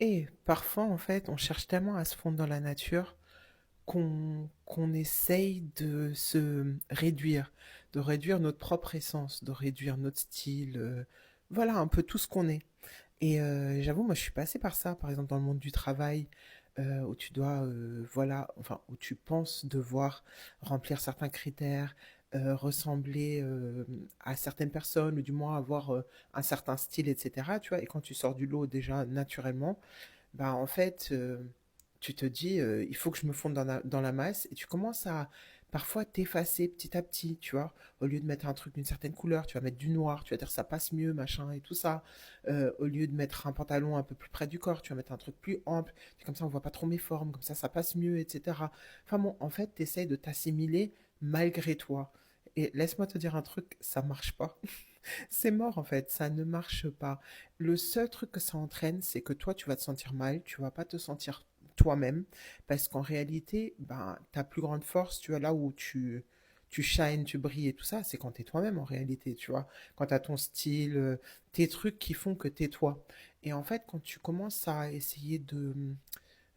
Et parfois, en fait, on cherche tellement à se fondre dans la nature qu'on essaye de se réduire, de réduire notre propre essence, de réduire notre style, voilà un peu tout ce qu'on est. Et j'avoue, moi, je suis passée par ça, par exemple dans le monde du travail, où tu dois, voilà, enfin, où tu penses devoir remplir certains critères, ressembler à certaines personnes, ou du moins avoir un certain style, etc. Tu vois, et quand tu sors du lot déjà naturellement, bah en fait, tu te dis, il faut que je me fonde dans la masse, et tu commences à parfois t'effacer petit à petit, tu vois. Au lieu de mettre un truc d'une certaine couleur, tu vas mettre du noir, tu vas dire ça passe mieux, machin, et tout ça. Au lieu de mettre un pantalon un peu plus près du corps, tu vas mettre un truc plus ample, comme ça on voit pas trop mes formes, comme ça passe mieux, etc. Enfin bon, en fait, tu essayes de t'assimiler malgré toi. Et laisse-moi te dire un truc, ça marche pas. C'est mort en fait, ça ne marche pas. Le seul truc que ça entraîne, c'est que toi, tu vas te sentir mal, tu vas pas te sentir toi-même, parce qu'en réalité, ben, ta plus grande force, tu vois, là où tu shines, tu brilles et tout ça, c'est quand t'es toi-même en réalité, tu vois. Quand t'as ton style, tes trucs qui font que t'es toi. Et en fait, quand tu commences à essayer de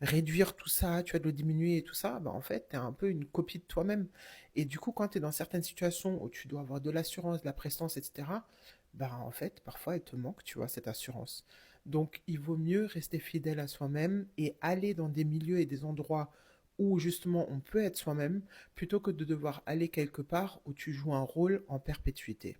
réduire tout ça, tu vas de le diminuer et tout ça, bah en fait, tu es un peu une copie de toi-même. Et du coup, quand tu es dans certaines situations où tu dois avoir de l'assurance, de la prestance, etc., bah en fait, parfois, il te manque, tu vois, cette assurance. Donc, il vaut mieux rester fidèle à soi-même et aller dans des milieux et des endroits où justement on peut être soi-même, plutôt que de devoir aller quelque part où tu joues un rôle en perpétuité.